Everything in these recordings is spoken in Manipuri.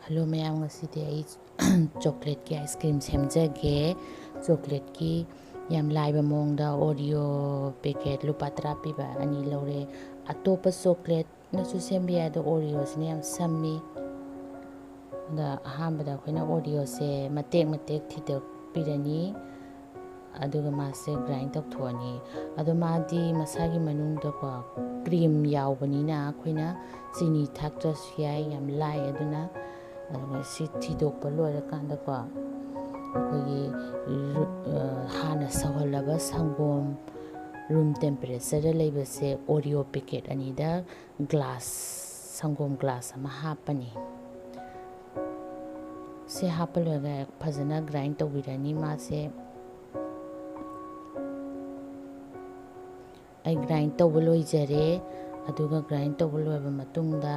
Hello mayam ngasidi ai chocolate ki ice cream semjage chocolate ki yam laiba mongda Oreo packet lupa 10 piba ani lore atopa chocolate nasu sembi ado Oreo sine yam sammi da ahambada akhona Oreo se matek thidok pirani aduga mase grind tok thoni ado madi masagi manungda ko cream yawbanina akhona chini thaktas yai yam lai aduna si thidokpa loirakanda ko akhoi hana sawhalaba sangom room temperature da leibase Oreo packet anida glass sangom glass ama hapani se hapaloga phajana grind tawirani mase ai grind tawba loijare aduga grind tawba loiba matungda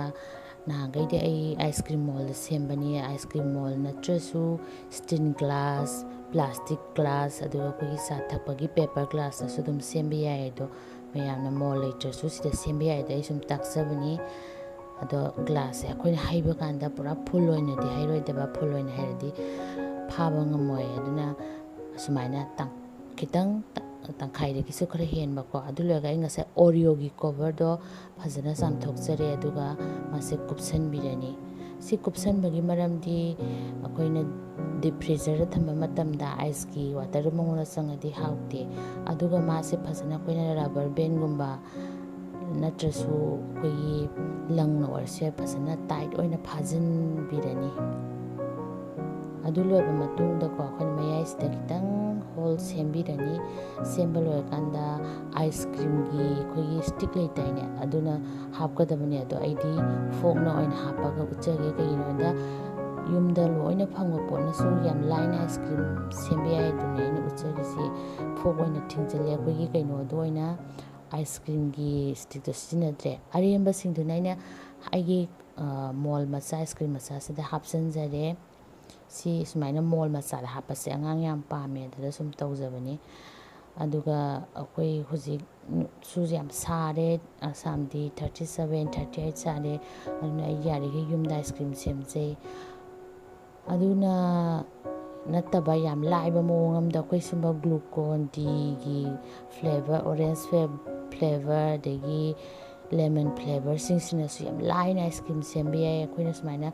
nahangaidi ai ice cream mold sembani ice cream mold natrasu steel glass plastic glass aduga koi sa thapagi paper glass nasu dum sembi yai do mayamna mold letrasu sida sembi yai da isum taksabani ado glass e akhoi haiba kanda pura full oina di hairoi deba full oina hairadi phaba ngamoy aduna sumaina tang kitang tangkhai de kisu khara hen ba ko adu lega inga sa Oreo gi cover do phajana samthok jare aduga mase kupsan birani si kupsan bagi maram di akoina deep freezer da thamba matam da ice ki water mongona sangadi haute aduga mase phajana koina rubber band gumba natrasu koi langna warse phajana tight oina phajin birani adu loiba matungda ko akhon mayai sida kitang hole sembirani semba loikanda ice cream gi khoi stick leitaine aduna hapkadabani ado aidi fork na oina hapaga uchage kainoda yumda loina phangwa pona su yam line ice cream sembi ai dune ina uchage si fork oina thingjale khoi kaino do oina ice cream gi stick to sinadre aremba singduna ina aigi mall macha ice cream macha sida hapsanjare si sumaina mall macha da hapase angang yam pame da sum tawjabani aduga akoi hujik su yam sare asamdi 37 38 sare aduna yari ge yumda ice cream semje aduna nattaba yam laiba mongam da koi sumba glucon d gi flavor orange flavor degi lemon flavor singsina su yam laina ice cream sembe ai akoina sumaina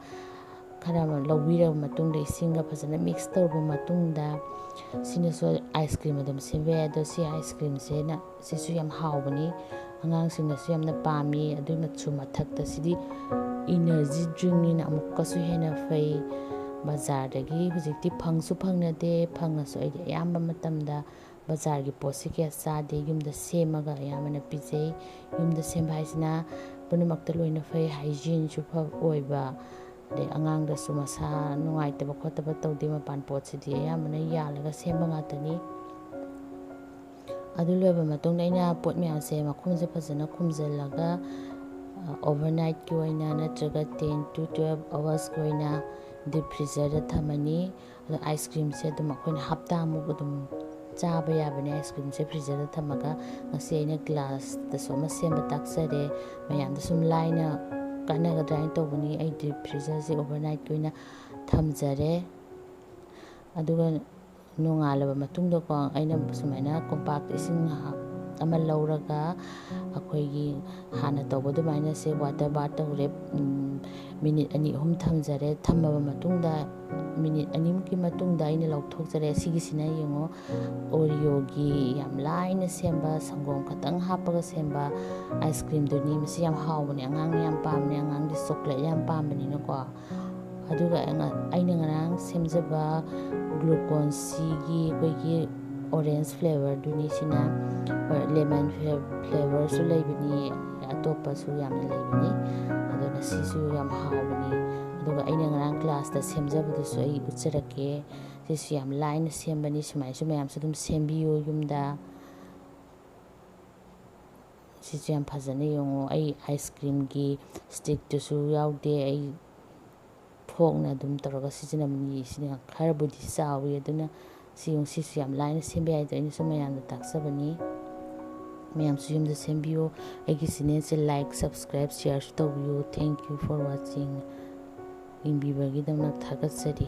khara lawira matungda isinga phajana mix tawba matungda sinaso ice cream adum sembe ado si ice cream se na sisu yam hawbani angang singna su yamna pami aduna chu mathakta sidi energy drink ni na amukka su hena fai bazar dagi hujikti phangsu phangnade phangnasu ai ayamba matamda bazar gi posi ke sade yumda semaga ayamana pijei yumda semba haisina punumakta loina fai hygiene su pha oiba de angang da sumasa nungai taba khotaba tawdi mapan pot sidi ayamana yalaga semba ngatani adu loiba matungda ina pot myam se makhumje phajana khumjalaga overnight ki oina natraga 10 to 12 hours ki oina deep freezer da thamani adu ice cream se dum akhona hapta mu dum chaba yabani ice cream se freezer da thamaga ngasi aina glass da soma semba taksare mayam da sum laina kanaga dry tawbani ai deep freezer se overnight ki oina thamjare aduga nongalaba matungda ko aina sumaina compact ising ama lauraga akhoigi hana tawbodu maina se water bath tawre minute ani hum thamjare thamaba matungda minute ani ki matungda aina lauthokjare sigi sina yengo Oreo gi yam laina semba sangom khatang hapaga semba ice cream duni misi yam hawbani angang yam pamni angang di chocolate yam pambani na ko aduga aina ngarang semjaba glucon c gi koigi orange flavor duni sina lemon flavor su leibani atopa su yamna leibani aduna sisu yam hawbani aduga aina ngarang class da semjabadu su ai ucharake sisu yam line sembani sumai su mayam su dum sembiyo yumda sisu yam phajana yongo ai ice cream gi stick to su yaude ai phokna dum taraga sijinamni sina kharabudi sawi aduna siyong sisu yam laina sembe ai da ina su mayamna taksabani mayam su yumda sembiyo aigi sine se like subscribe share tawbiyo thank you for watching ꯌꯦꯡꯕꯤꯕꯒꯤꯗꯃꯛ ꯊꯥꯒꯠꯆꯔꯤ꯫